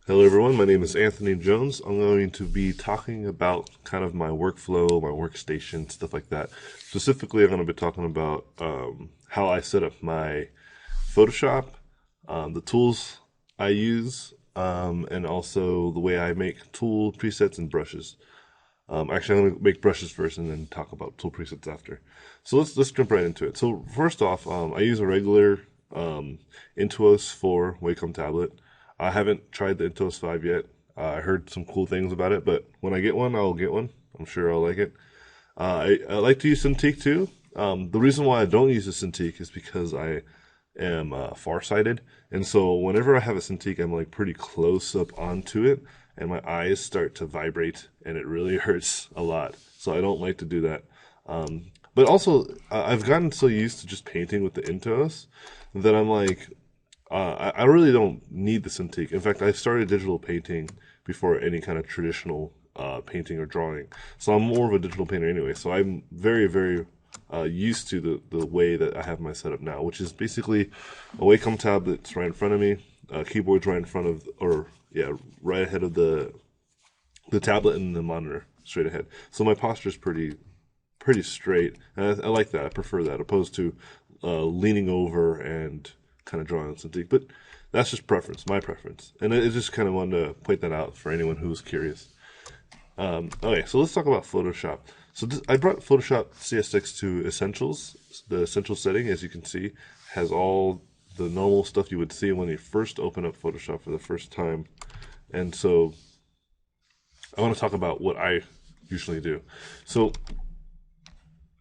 Hello, everyone. My name is Anthony Jones. I'm going to be talking about kind of my workflow, my workstation, stuff like that. Specifically, I'm going to be talking about how I set up my Photoshop, the tools I use, and also the way I make tool presets and brushes. Actually, I'm going to make brushes first and then talk about tool presets after. So let's jump right into it. So first off, I use a regular Intuos 4 Wacom tablet. I haven't tried the Intuos 5 yet. I heard some cool things about it, but when I get one, I'll get one. I'm sure I'll like it. I like to use Cintiq too. The reason why I don't use a Cintiq is because I am farsighted, and so whenever I have a Cintiq, I'm like pretty close up onto it, and my eyes start to vibrate, and it really hurts a lot. So I don't like to do that. But also, I've gotten so used to just painting with the Intuos that I'm like, I really don't need the Cintiq. In fact, I started digital painting before any kind of traditional painting or drawing. So I'm more of a digital painter anyway. So I'm very used to the way that I have my setup now, which is basically a Wacom tab that's right in front of me, keyboard's right in front of, or yeah, right ahead of the tablet and the monitor straight ahead. So my posture is pretty straight, and I like that. I prefer that opposed to leaning over and kind of drawing on something. But that's just preference, my preference, and I just kind of wanted to point that out for anyone who's curious. Okay, so let's talk about Photoshop. So I brought Photoshop CS6 to Essentials. The Essential setting, as you can see, has all the normal stuff you would see when you first open up Photoshop for the first time. And so I want to talk about what I usually do. So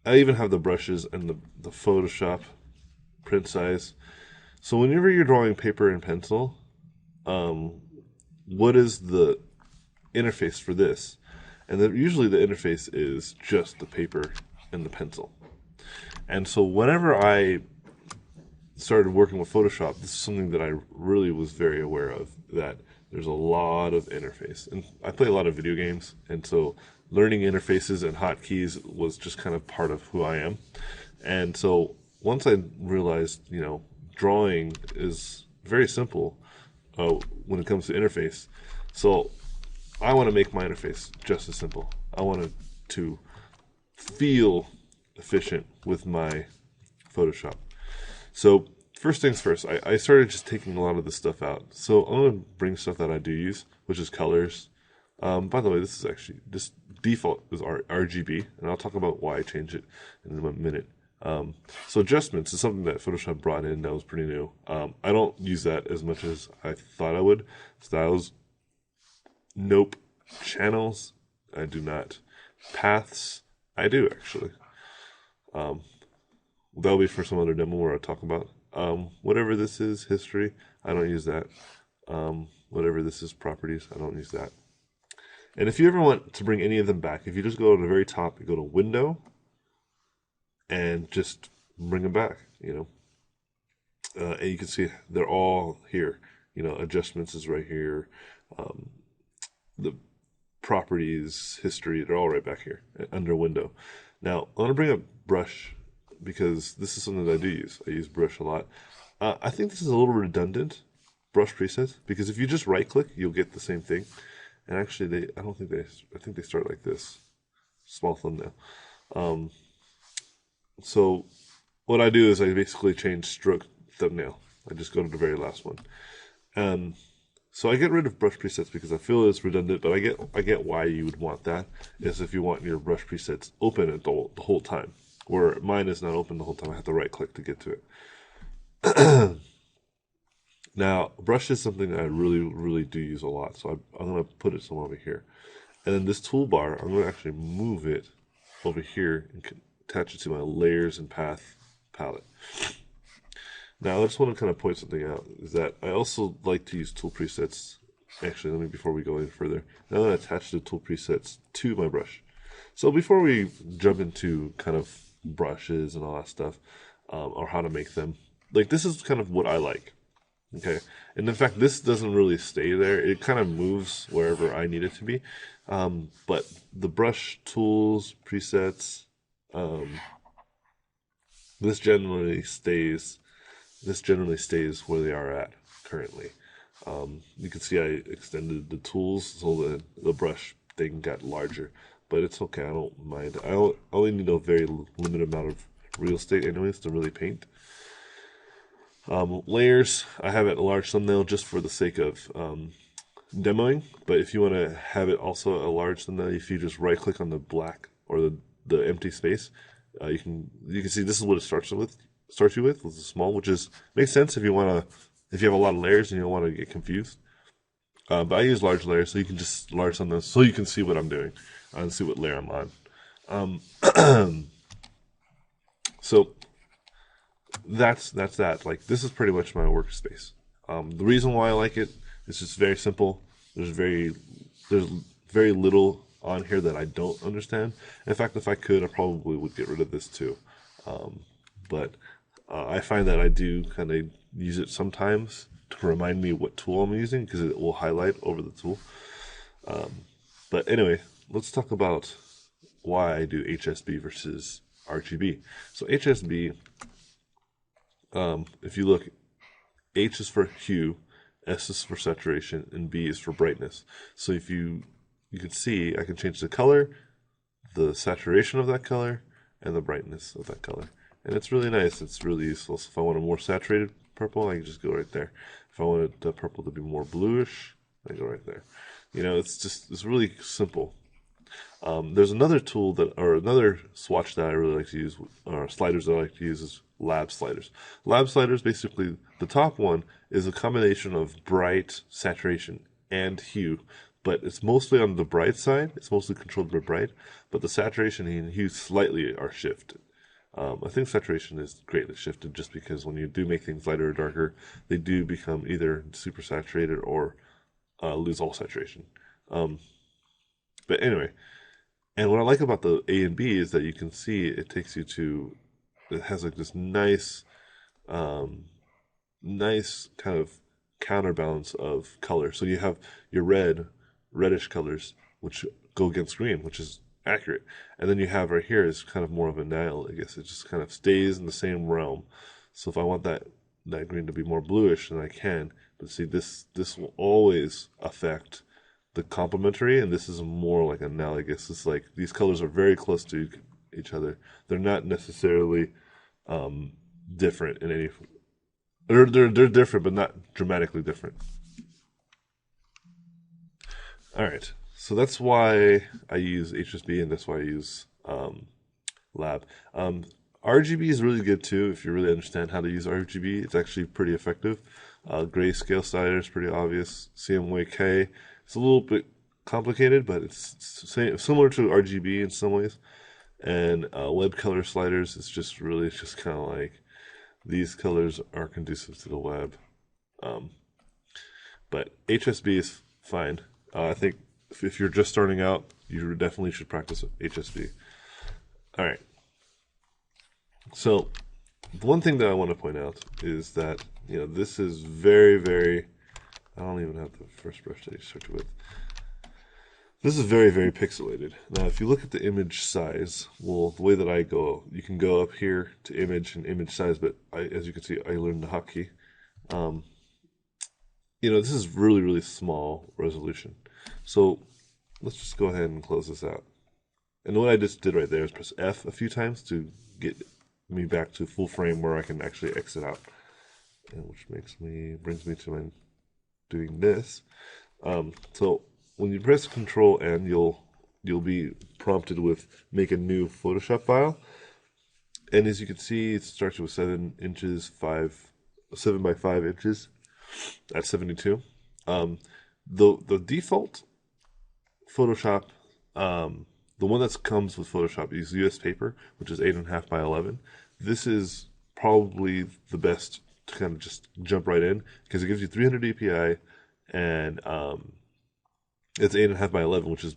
I even have the brushes and the Photoshop print size. So whenever you're drawing paper and pencil, what is the interface for this? And usually the interface is just the paper and the pencil. And so whenever I started working with Photoshop, this is something that I really was very aware of, that there's a lot of interface. And I play a lot of video games, and so learning interfaces and hotkeys was just kind of part of who I am. And so once I realized, drawing is very simple when it comes to interface. So I want to make my interface just as simple. I want it to feel efficient with my Photoshop. So first things first, I started just taking a lot of this stuff out. So I'm going to bring stuff that I do use, which is colors. By the way, this default is RGB, and I'll talk about why I changed it in a minute. So adjustments is something that Photoshop brought in that was pretty new. I don't use that as much as I thought I would. Styles, nope. Channels, I do not. Paths, I do actually. That'll be for some other demo where I talk about whatever this is, history. I don't use that. Whatever this is, properties. I don't use that. And if you ever want to bring any of them back, if you just go to the very top, you go to Window, and just bring them back. And you can see they're all here. Adjustments is right here. The properties, history, they're all right back here under Window. Now, I want to bring up Brush because this is something that I do use. I use Brush a lot. I think this is a little redundant, Brush presets, because if you just right click, you'll get the same thing. And actually, I think they start like this. Small thumbnail. So what I do is I basically change stroke thumbnail. I just go to the very last one. So I get rid of brush presets because I feel it's redundant, but I get why you would want that. Is if you want your brush presets open at the whole time, where mine is not open the whole time. I have to right click to get to it. Now, brush is something that I really do use a lot, so I'm going to put it somewhere over here. And then this toolbar, I'm going to actually move it over here and attach it to my layers and path palette. Now, I just want to kind of point something out, is that I also like to use tool presets. Actually, before we go any further, I'm going to attach the tool presets to my brush. So before we jump into kind of brushes and all that stuff, or how to make them, like this is kind of what I like. Okay, and in fact, this doesn't really stay there. It kind of moves wherever I need it to be. But the brush tools, presets, this generally stays where they are at currently. You can see I extended the tools so that the brush thing got larger, but it's okay. I don't mind. only need a very limited amount of real estate anyways to really paint. Layers, I have it a large thumbnail just for the sake of demoing, but if you want to have it also a large thumbnail, if you just right click on the black or the empty space, you can see this is what it starts you with a small, which is makes sense if you have a lot of layers and you don't want to get confused. But I use large layers, so you can just large thumbnails so you can see what I'm doing and see what layer I'm on. So that's that. Like, this is pretty much my workspace. The reason why I like it is just very simple. There's very little on here that I don't understand. In fact, if I could, I probably would get rid of this too. But I find that I do kind of use it sometimes to remind me what tool I'm using, because it will highlight over the tool. But anyway, let's talk about why I do HSB versus RGB. So HSB, if you look, H is for hue, S is for saturation, and B is for brightness. So if you can see, I can change the color, the saturation of that color, and the brightness of that color. And it's really nice. It's really useful. So if I want a more saturated purple, I can just go right there. If I wanted the purple to be more bluish, I go right there. You know, it's really simple. There's another tool another swatch that I really like to use, or sliders that I like to use, is lab sliders. Lab sliders, basically, the top one is a combination of bright, saturation, and hue, but it's mostly on the bright side. It's mostly controlled by bright, but the saturation and hue slightly are shifted. I think saturation is greatly shifted just because when you do make things lighter or darker, they do become either super saturated or lose all saturation. But anyway, and what I like about the A and B is that you can see it has like this nice kind of counterbalance of color. So you have your reddish colors, which go against green, which is accurate. And then you have right here is kind of more of a nail, I guess. It just kind of stays in the same realm. So if I want that green to be more bluish, then I can. But see, this will always affect the complementary, and this is more like analogous. It's like these colors are very close to each other. They're not necessarily different in any. They're different, but not dramatically different. All right, so that's why I use HSB, and that's why I use Lab. RGB is really good too if you really understand how to use RGB. It's actually pretty effective. Grayscale slider is pretty obvious. CMYK, it's a little bit complicated, but it's similar to RGB in some ways. And web color sliders is just kind of like, these colors are conducive to the web. But HSB is fine. I think if you're just starting out, you definitely should practice HSB. All right. So the one thing that I want to point out is that, this is very, very, I don't even have the first brush that you started with. This is very, very pixelated. Now, if you look at the image size, well, the way that I go, you can go up here to image and image size, but as you can see, I learned the hotkey. This is really, really small resolution. So let's just go ahead and close this out. And what I just did right there is press F a few times to get me back to full frame where I can actually exit out, and which brings me to my doing this. So when you press Control N, you'll be prompted with make a new Photoshop file, and as you can see, it starts with 7 by 5 inches at 72. The default Photoshop, the one that comes with Photoshop is US paper, which is 8.5 by 11. This is probably the best to kind of just jump right in because it gives you 300 dpi, and it's 8.5 by 11, which is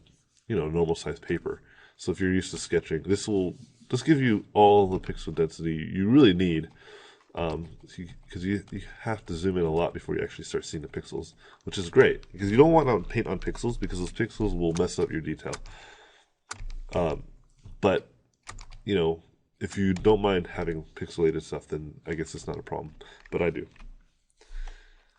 normal size paper. So if you're used to sketching, this will just give you all the pixel density you really need, because you have to zoom in a lot before you actually start seeing the pixels, which is great because you don't want to paint on pixels because those pixels will mess up your detail. But if you don't mind having pixelated stuff, then I guess it's not a problem, but I do.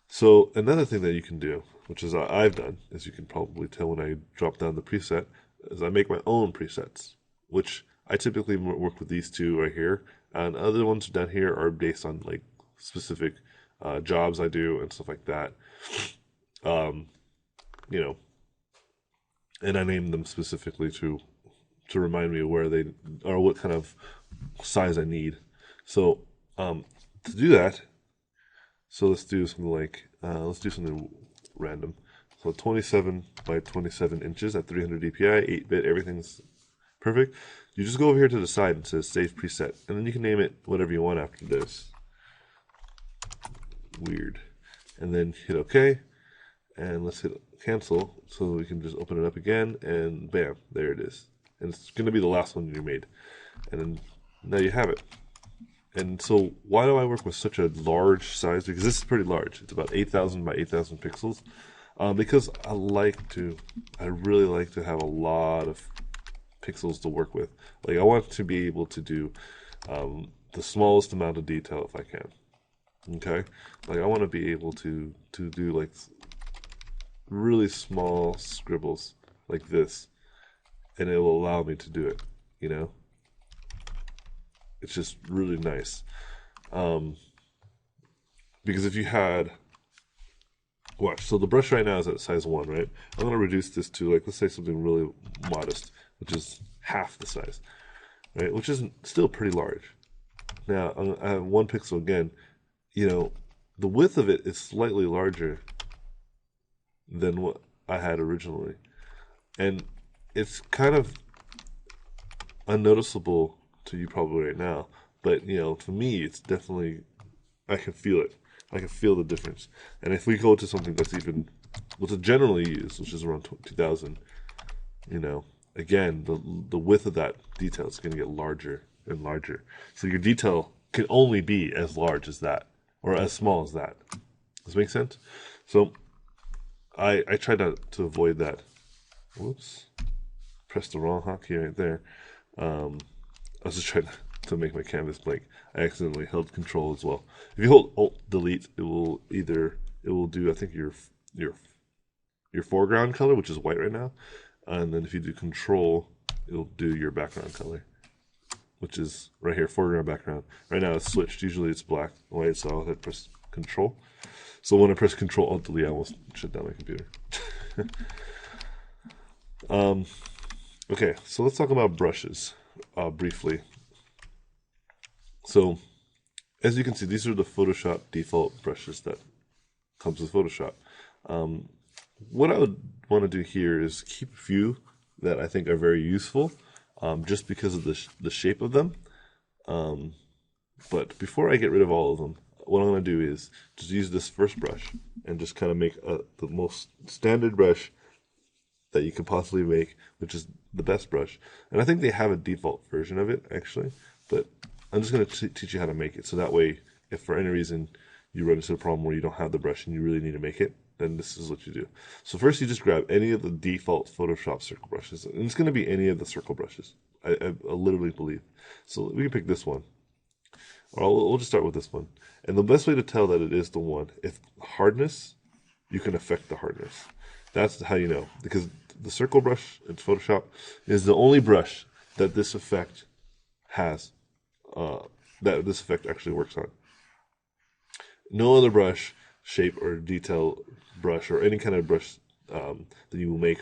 So another thing that you can do, which is I've done, as you can probably tell when I drop down the preset, is I make my own presets, which I typically work with these two right here, and other ones down here are based on like specific jobs I do and stuff like that. Um, you know, and I name them specifically to remind me where they or what kind of size I need. So to do that, so let's do something like let's do something random. So 27 by 27 inches at 300 dpi, 8-bit, everything's perfect. You just go over here to the side and it says save preset, and then you can name it whatever you want after this. Weird. And then hit OK, and let's hit cancel so we can just open it up again, and bam, there it is. And it's going to be the last one you made. And then now you have it. And so why do I work with such a large size? Because this is pretty large. It's about 8,000 by 8,000 pixels. Because I really like to have a lot of pixels to work with. Like I want to be able to do the smallest amount of detail if I can. Okay, like I want to be able to do like really small scribbles like this, and it will allow me to do it. You know, it's just really nice. Because if you had watch, so the brush right now is at size 1, right? I'm gonna reduce this to like let's say something really modest, which is half the size, right? Which is still pretty large. Now I have 1 pixel again. You know, the width of it is slightly larger than what I had originally. And it's kind of unnoticeable to you probably right now. But, you know, to me, it's definitely, I can feel it. I can feel the difference. And if we go to something that's even, what's generally used, which is around 2000, you know, again, the width of that detail is going to get larger and larger. So your detail can only be as large as that, or as small as that. Does this make sense? So I try to avoid that. Whoops. Pressed the wrong hotkey right there. I was just trying to make my canvas blank. I accidentally held control as well. If you hold Alt Delete, it will do I think your foreground color, which is white right now. And then if you do control, it'll do your background color, which is right here, foreground, background. Right now it's switched. Usually it's black and white, so I'll hit press control. So when I press control Alt Delete, I almost shut down my computer. Okay, so let's talk about brushes briefly. So as you can see, these are the Photoshop default brushes that comes with Photoshop. What I would want to do here is keep a few that I think are very useful, just because of the shape of them. But before I get rid of all of them, what I'm going to do is just use this first brush and just kind of make the most standard brush that you could possibly make, which is the best brush. And I think they have a default version of it, actually. But I'm just going to teach you how to make it. So that way, if for any reason you run into a problem where you don't have the brush and you really need to make it, then this is what you do. So first you just grab any of the default Photoshop circle brushes. And it's going to be any of the circle brushes. I literally believe. So we can pick this one. Or we'll just start with this one. And the best way to tell that it is the one, if hardness, you can affect the hardness. That's how you know. Because the circle brush in Photoshop is the only brush that this effect has, that this effect actually works on. No other brush, shape, or detail brush, or any kind of brush that you will make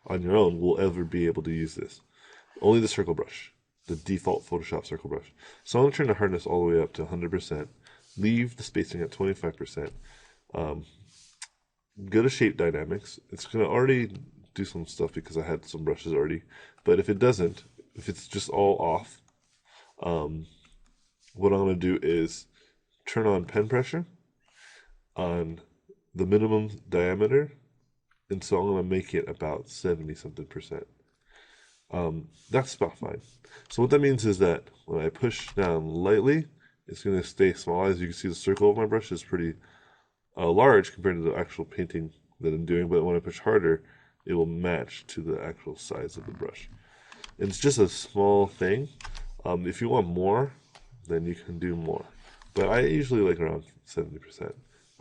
on your own will ever be able to use this. Only the circle brush, the default Photoshop circle brush. So I'm going to turn the hardness all the way up to 100%, leave the spacing at 25%, go to shape dynamics. It's going to already do some stuff because I had some brushes already, but if it doesn't, if it's just all off, what I'm going to do is turn on pen pressure on the minimum diameter, and so I'm going to make it about 70 something percent. That's about fine. So what that means is that when I push down lightly, it's going to stay small. As you can see, the circle of my brush is pretty large compared to the actual painting that I'm doing, but when I push harder, it will match to the actual size of the brush. And it's just a small thing. If you want more, then you can do more. But I usually like around 70%.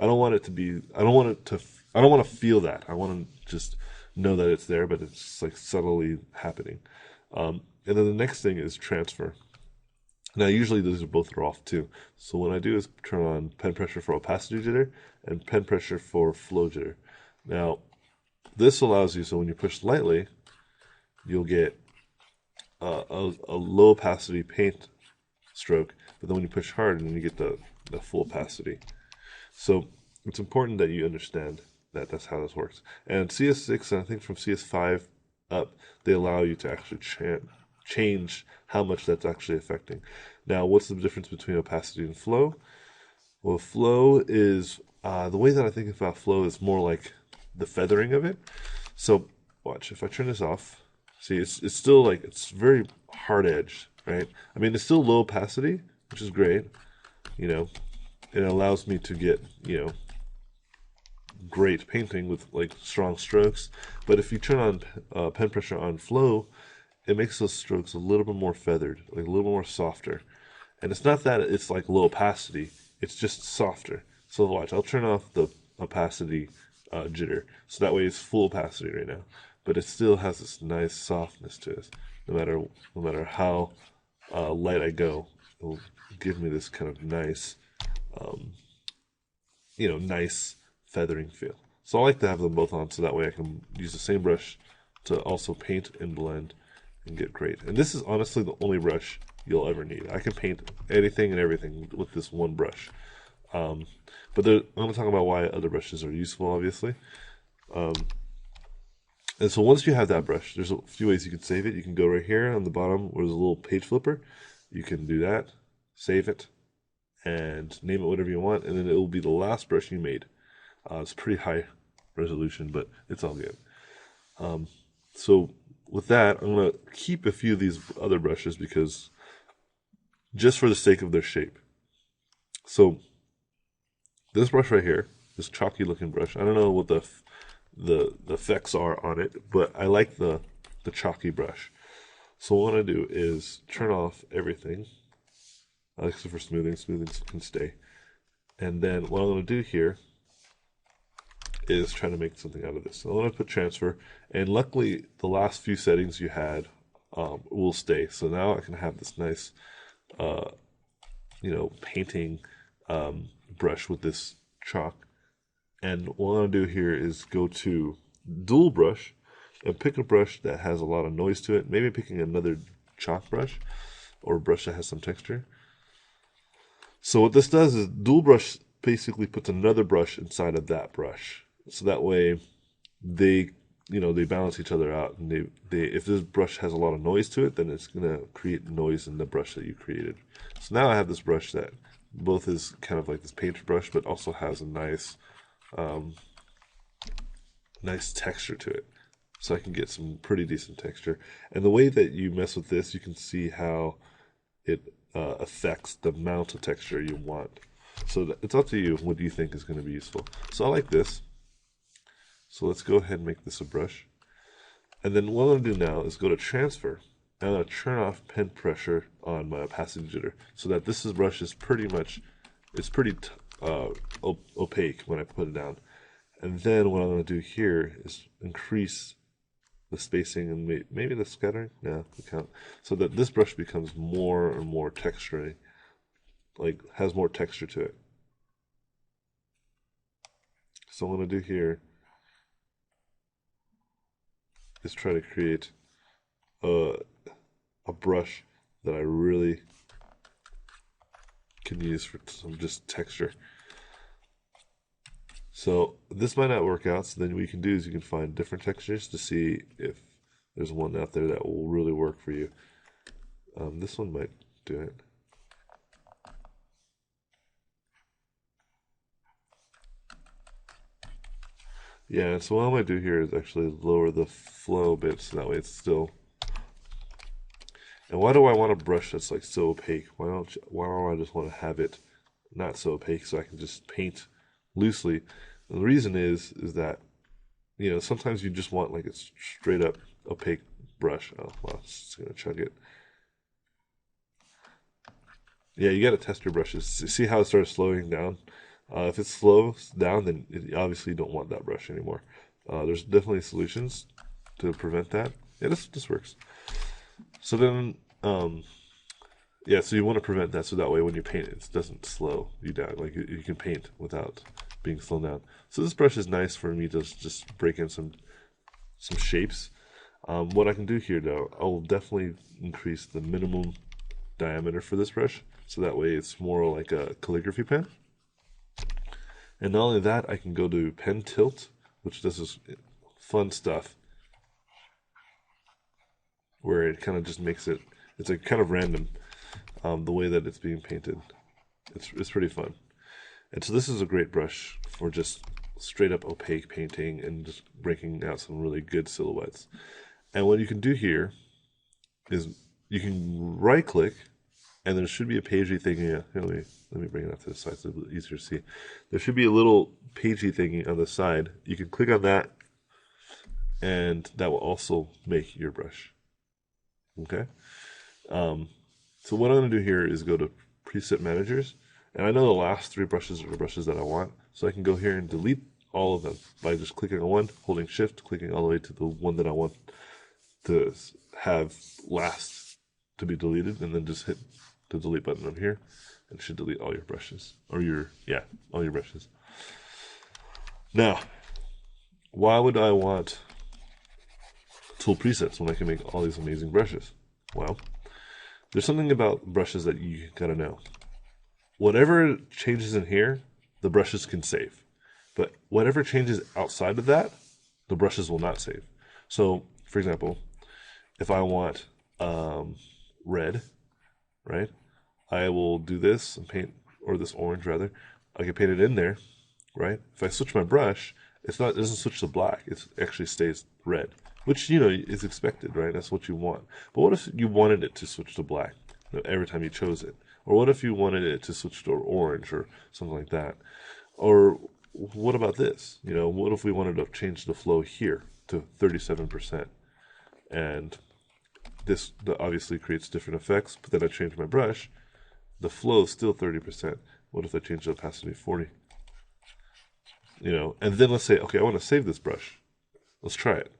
I don't want it to be. I don't want it to. I don't want to feel that. I want to just know that it's there, but it's like subtly happening. And then the next thing is transfer. Now, usually those are both are off too. So what I do is turn on pen pressure for opacity jitter and pen pressure for flow jitter. Now, this allows you, so when you push lightly, you'll get a low opacity paint stroke, but then when you push hard, then you get the full opacity. So it's important that you understand that that's how this works. And CS6, and I think from CS5 up, they allow you to actually change how much that's actually affecting. Now, what's the difference between opacity and flow? Well, flow is, the way that I think about flow is more like the feathering of it. So watch, if I turn this off, see, it's still like, it's very hard edged, right? I mean, it's still low opacity, which is great, you know, it allows me to get, you know, great painting with like strong strokes. But if you turn on pen pressure on flow, it makes those strokes a little bit more feathered, like a little more softer. And it's not that it's like low opacity, it's just softer. So watch, I'll turn off the opacity jitter, so that way it's full opacity right now. But it still has this nice softness to it. No matter how light I go, it'll give me this kind of nice, you know, nice feathering feel. So I like to have them both on, so that way I can use the same brush to also paint and blend and get great. And this is honestly the only brush you'll ever need. I can paint anything and everything with this one brush. But I'm going to talk about why other brushes are useful, obviously. And so once you have that brush, there's a few ways you can save it. You can go right here on the bottom where there's a little page flipper. You can do that, save it, and name it whatever you want, and then it will be the last brush you made. It's pretty high resolution, but it's all good. So with that, I'm going to keep a few of these other brushes because just for the sake of their shape. So this brush right here, this chalky looking brush, I don't know what the effects are on it, but I like the chalky brush. So what I do is turn off everything, except for smoothing. Smoothing can stay. And then what I'm going to do here is try to make something out of this. So I'm going to put transfer, and luckily the last few settings you had will stay. So now I can have this nice, you know, painting brush with this chalk. And what I'm going to do here is go to dual brush and pick a brush that has a lot of noise to it. Maybe picking another chalk brush or a brush that has some texture. So what this does is dual brush basically puts another brush inside of that brush. So that way they, you know, they balance each other out. And they if this brush has a lot of noise to it, then it's going to create noise in the brush that you created. So now I have this brush that both is kind of like this painter brush, but also has a nice nice texture to it, so I can get some pretty decent texture. And the way that you mess with this, you can see how it affects the amount of texture you want. So it's up to you what do you think is going to be useful. So I like this, so let's go ahead and make this a brush. And then what I'm going to do now is go to transfer, and I'm going to turn off pen pressure on my opacity jitter, so that this brush is pretty much, it's pretty opaque when I put it down. And then what I'm going to do here is increase the spacing and maybe the scattering, no, we can't, so that this brush becomes more and more textury, like has more texture to it. So what I'm going to do here is try to create a brush that I really can use for some just texture. So this might not work out, so then what you can do is you can find different textures to see if there's one out there that will really work for you. This one might do it. Yeah, so what I'm going to do here is actually lower the flow a bit, so that way it's still... And why do I want a brush that's like so opaque? Why don't I just want to have it not so opaque so I can just paint loosely? And the reason is that, you know, sometimes you just want like a straight up opaque brush. Oh, well, it's going to chug it. Yeah, you got to test your brushes. See how it starts slowing down? If it slows down, then obviously you don't want that brush anymore. There's definitely solutions to prevent that. Yeah, this works. So then, yeah, so you want to prevent that so that way when you paint it doesn't slow you down. Like you can paint without being slowed down. So this brush is nice for me to just break in some shapes. What I can do here though, I will definitely increase the minimum diameter for this brush so that way it's more like a calligraphy pen. And not only that, I can go to pen tilt, which does this fun stuff where it kind of just makes it, it's like kind of random the way that it's being painted. It's pretty fun. And so this is a great brush for just straight up opaque painting and just breaking out some really good silhouettes. And what you can do here is you can right click, and there should be a pagey thingy. Here, let me bring it up to the side so it's a little easier to see. There should be a little pagey thingy on the side. You can click on that, and that will also make your brush. Okay. So what I'm going to do here is go to preset managers, and I know the last three brushes are the brushes that I want, so I can go here and delete all of them by just clicking on one, holding shift, clicking all the way to the one that I want to have last to be deleted, and then just hit the delete button up here, and it should delete all your brushes, or all your brushes. Now, why would I want tool presets when I can make all these amazing brushes? Well, there's something about brushes that you gotta know. Whatever changes in here, the brushes can save. But whatever changes outside of that, the brushes will not save. So, for example, if I want red, right? I will do this and paint, or this orange rather. I can paint it in there, right? If I switch my brush, it doesn't switch to black. It actually stays red, which is expected, right? That's what you want. But what if you wanted it to switch to black every time you chose it? Or what if you wanted it to switch to orange or something like that? Or what about this? What if we wanted to change the flow here to 37%? And this obviously creates different effects, but then I change my brush, the flow is still 30%. What if I change the opacity to 40? And then let's say, okay, I want to save this brush. Let's try it,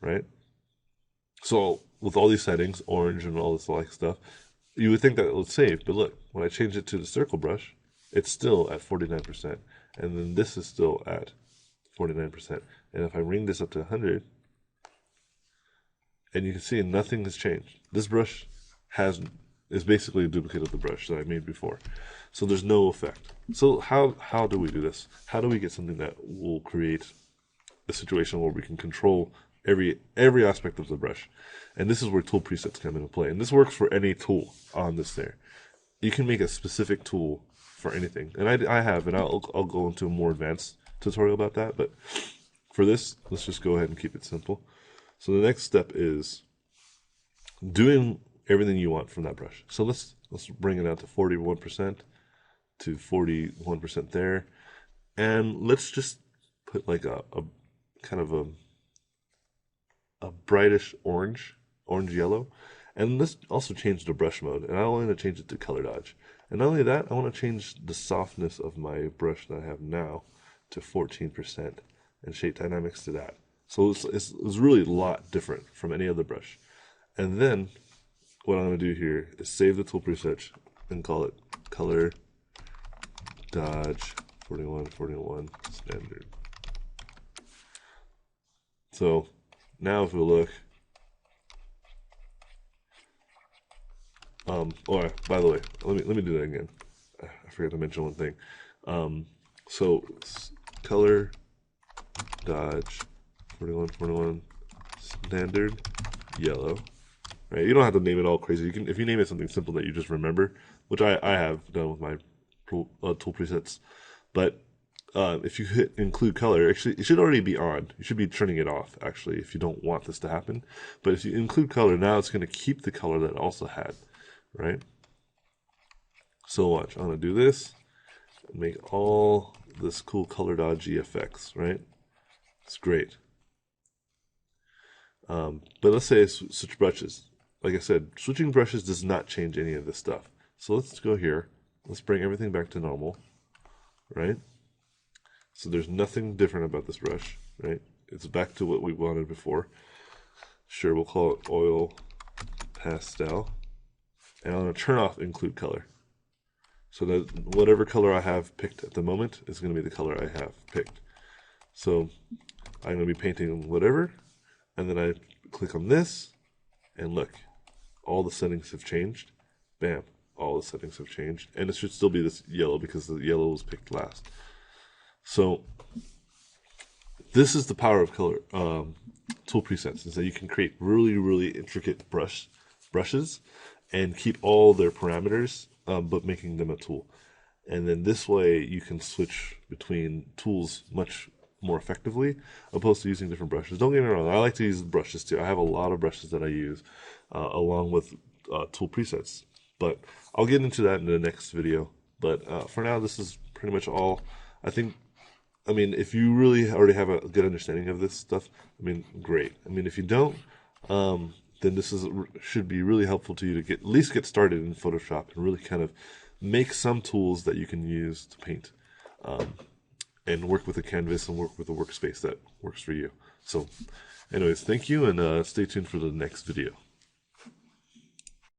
right? So with all these settings, orange and all this like stuff, you would think that it would save, but look, when I change it to the circle brush, it's still at 49%, and then this is still at 49%. And if I ring this up to 100, and you can see nothing has changed. This brush is basically a duplicate of the brush that I made before. So there's no effect. So how do we do this? How do we get something that will create a situation where we can control every aspect of the brush? And this is where tool presets come into play. And this works for any tool on this there. You can make a specific tool for anything. And I have, and I'll go into a more advanced tutorial about that. But for this, let's just go ahead and keep it simple. So the next step is doing everything you want from that brush. So let's bring it out to 41% to 41% there. And let's just put like a kind of a brightish orange yellow. And let's also change the brush mode. And I want to change it to color dodge. And not only that, I want to change the softness of my brush that I have now to 14% and shape dynamics to that. So it's really a lot different from any other brush. And then what I'm going to do here is save the tool preset and call it color dodge 4141 standard. So now if we look, by the way, let me do that again. I forgot to mention one thing. So color dodge 4141 standard yellow. Right? You don't have to name it all crazy. You can, if you name it something simple that you just remember, which I have done with my tool presets. But if you hit include color, actually it should already be on. You should be turning it off actually if you don't want this to happen. But if you include color, now it's going to keep the color that it also had, right? So watch. I'm going to do this and make all this cool color dodgy effects, right? It's great. But let's say I switch brushes. Like I said, switching brushes does not change any of this stuff. So let's go here. Let's bring everything back to normal. right? So there's nothing different about this brush, right? It's back to what we wanted before. Sure, we'll call it oil pastel. And I'm going to turn off include color. So that whatever color I have picked at the moment is going to be the color I have picked. So I'm going to be painting whatever, and then I click on this, and look, all the settings have changed. Bam, all the settings have changed. And it should still be this yellow because the yellow was picked last. So this is the power of color tool presets, is that you can create really intricate brushes and keep all their parameters, but making them a tool. And then this way you can switch between tools much more effectively, opposed to using different brushes. Don't get me wrong, I like to use brushes too. I have a lot of brushes that I use along with tool presets, but I'll get into that in the next video. But for now, this is pretty much all. I mean, if you really already have a good understanding of this stuff, I mean, great. I mean, if you don't, then this should be really helpful to you to at least get started in Photoshop and really kind of make some tools that you can use to paint, and work with a canvas and work with a workspace that works for you. So anyways, thank you, and stay tuned for the next video.